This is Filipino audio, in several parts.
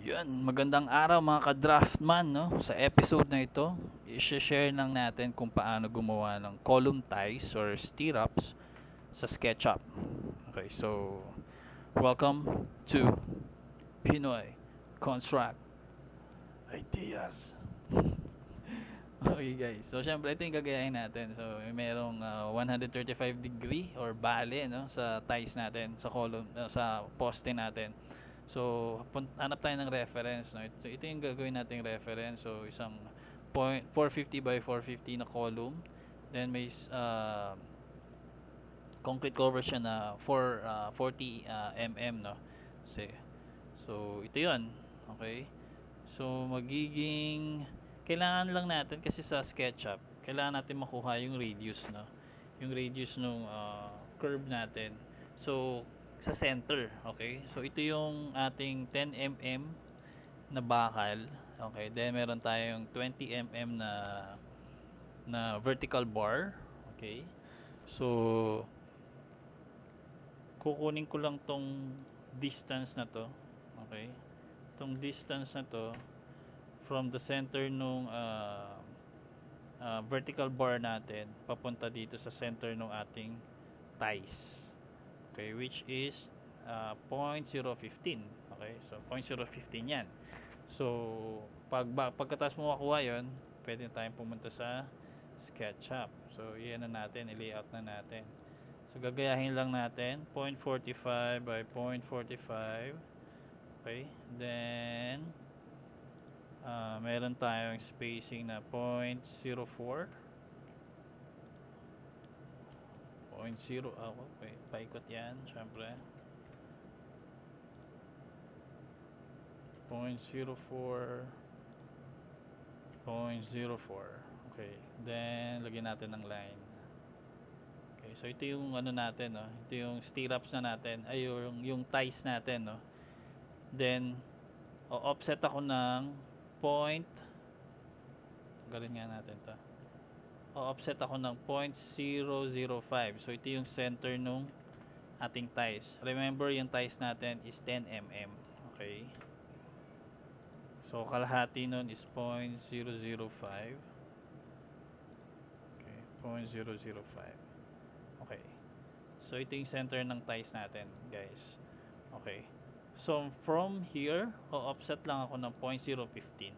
Yan, magandang araw mga ka-draftman, no? Sa episode na ito, i-share lang natin kung paano gumawa ng column ties or stirrups sa SketchUp. Okay, so welcome to Pinoy Construct Ideas. Okay guys, so syempre ito yung gagayahin natin. So merong 135 degree or bale, no, sa ties natin, sa column, sa poste natin. So, hanap tayo ng reference, no? Ito yung gagawin nating reference. So, isang 450 by 450 na column. Then may concrete cover siya na 40 mm, no? So, ito 'yon. Okay? So, kailangan lang natin kasi sa SketchUp, kailangan natin makuha yung radius, no? Yung radius ng curve natin. So, sa center, okay? So ito yung ating 10 mm na bakal, okay? Then meron tayong 20 mm na vertical bar, okay? So kukunin ko lang tong distance na to, okay? Tong distance na to from the center nung vertical bar natin papunta dito sa center nung ating ties. Okay, which is 0.015. Okay, so 0.015 yan. So, pagkatapos mo makuha yun, pwede na tayong pumunta sa SketchUp. So, yan na natin, i-layout na natin. So, gagayahin lang natin 0.45 by 0.45. Okay, then meron tayong spacing na 0.04. 0.0, okay, paikot yan, syempre 0.04, 0.04. Okay, then lagyan natin ng line. Okay, so ito yung ano natin, no? Ito yung stirrups na natin, ay yung ties natin, no? Then offset ako ng galing nga natin to, offset ako ng 0.005. So ito yung center nung ating ties. Remember, yung ties natin is 10 mm. Okay? So kalahati nun is 0.005. Okay, 0.005. Okay. So ito yung center ng ties natin, guys. Okay. So from here, offset lang ako ng 0.015.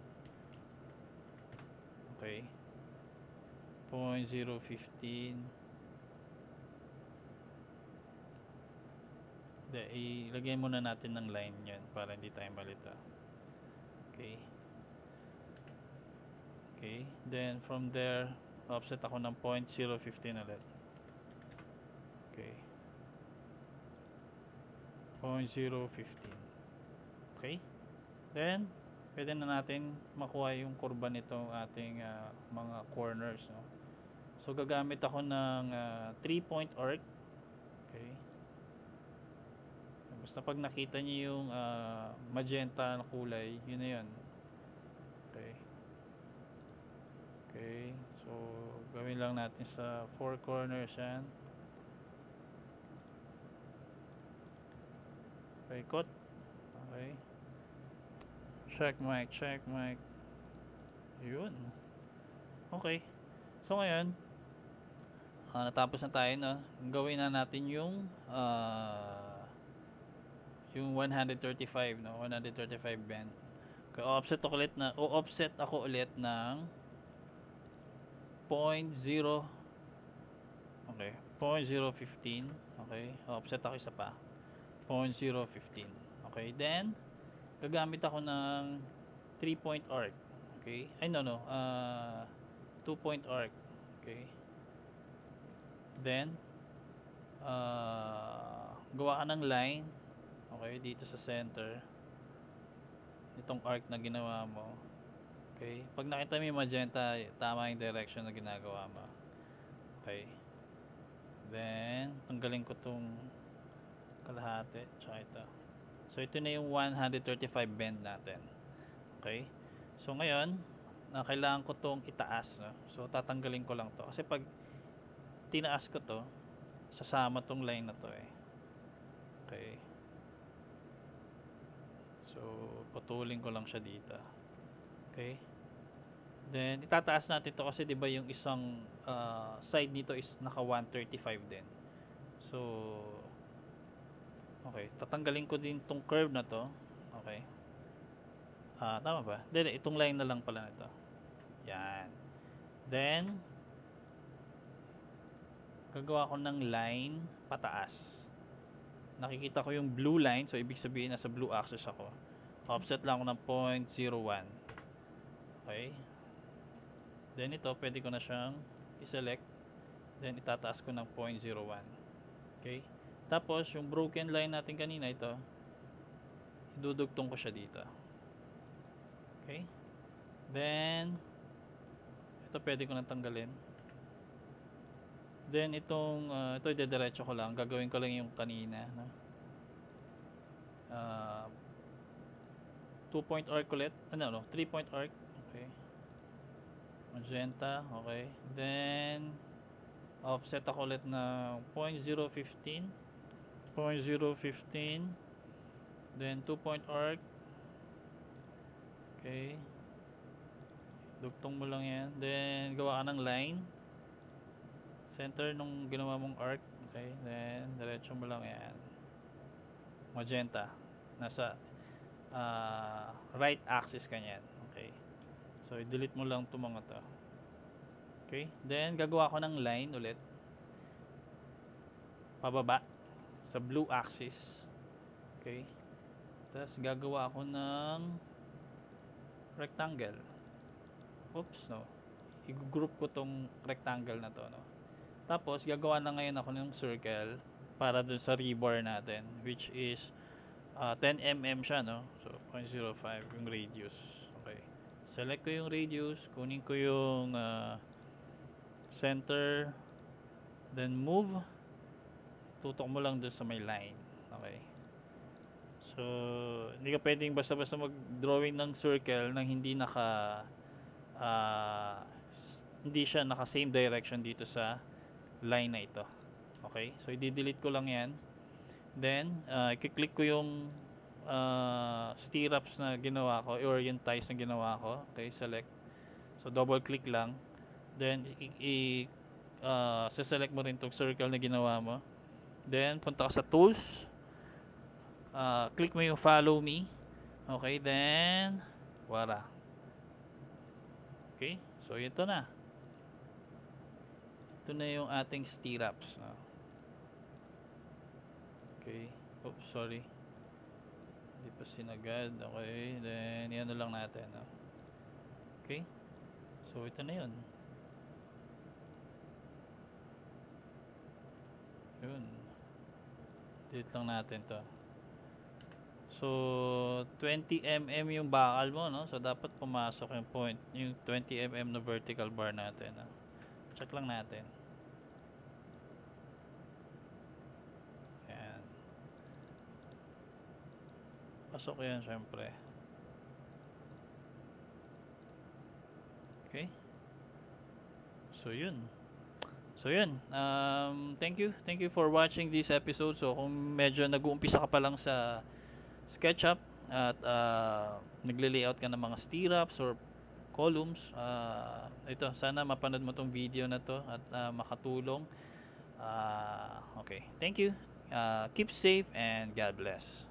Okay. 0.015. Ilagay muna natin ng line yan para hindi tayo malito. Okay. Okay, then from there offset ako ng 0.015 ulit. Okay, 0.015. Okay, then pwede na natin makuha yung kurba nitong ating mga corners, no? So gagamit ako ng 3-point arc. Okay, basta pag nakita niyo yung magenta na kulay, yun na yun. Okay, okay, so gawin lang natin sa 4 corners yan. Paikot. Okay, check mic. Yun. Okay. So ngayon, natapos na tayo, no? Gawin na natin yung 135, no? 135 bend. Okay, offset ako ulit ng 0.0. Okay, 0.015. Okay, offset ako isa pa. 0.015. Okay, then gagamit ako ng 3-point arc. Okay, ay no, 2-point arc. Okay, then gawa ka ng line, okay, dito sa center itong arc na ginawa mo. Okay, pag nakita mo yung magenta, tama yung direction na ginagawa mo. Okay, then tanggalin ko tong kalahati tsaka ito. So ito na yung 135 bend natin. Okay, so ngayon kailangan ko tong itaas, no? So tatanggalin ko lang to kasi pag tinaas ko to, sasama tong line na to, eh. Okay, so Puputulin ko lang siya dito. Okay? Then itataas natin to kasi 'di ba yung isang side nito is naka 135 din. So okay, tatanggalin ko din tong curve na to. Okay. Tama ba? Hindi, itong line na lang pala nito. Yan. Then gagawa ko ng line pataas. Nakikita ko yung blue line, so ibig sabihin nasa blue axis ako. Offset lang ako ng 0.01. Okay. Then ito, pwede ko na siyang i-select. Then itataas ko ng 0.01. Okay. Tapos yung broken line natin kanina, ito, idudugtong ko siya dito. Okay. Then ito pwede ko nang tanggalin. Then itong ito idediretso ko lang, gagawin ko lang yung kanina, no? 2-point arc ulit. 3-point arc. Okay. Magenta, okay. Then offset ako ulit na 0.015. 0.015. Then 2-point arc. Okay. Dugtong mo lang yan. Then gawa ka ng line. Center nung ginawa mong arc. Okay. Then diretso mo lang yan. Magenta. Nasa right axis kanyan. Okay. So i-delete mo lang itong mga to. Okay. Then gagawa ko ng line ulit. Pababa. Sa blue axis. Okay. Tapos gagawa ako ng rectangle. Oops, no. I-group ko tong rectangle na to, no. Tapos gagawa na ngayon ako ng circle para dun sa rebar natin, which is 10 mm siya, no. So 0.05 yung radius. Okay. Select ko yung radius, kunin ko yung center, then move. Tutok mo lang dun sa may line. Okay. So hindi ka pwedeng basta-basta mag-drawing ng circle nang hindi hindi siya naka same direction dito sa line na ito. Okay, so i-delete ko lang yan. Then i-click ko yung stirrups na ginawa ko or yung ties na ginawa ko. Okay, select. So double click lang. Then select mo rin tong circle na ginawa mo. Then punta ka sa tools. Click mo yung follow me. Okay, then wala. Okay, so ito na. Ito na yung ating stirrups. Okay. Oops, sorry. Hindi pa sinagad. Okay, then yan na lang natin. Okay. So ito na yun. Yun. Delete lang natin to. So 20 mm yung bakal mo, no? So dapat pumasok yung point, yung 20 mm na vertical bar natin, no? Check lang natin. Ayan. Pasok yan syempre. Okay. So yun. Thank you for watching this episode. So kung medyo nag-uumpisa ka pa lang sa SketchUp at nagle-layout ka ng mga stirrups or columns, ito, sana mapanood mo tong video na to at makatulong. Okay, thank you. Keep safe and God bless.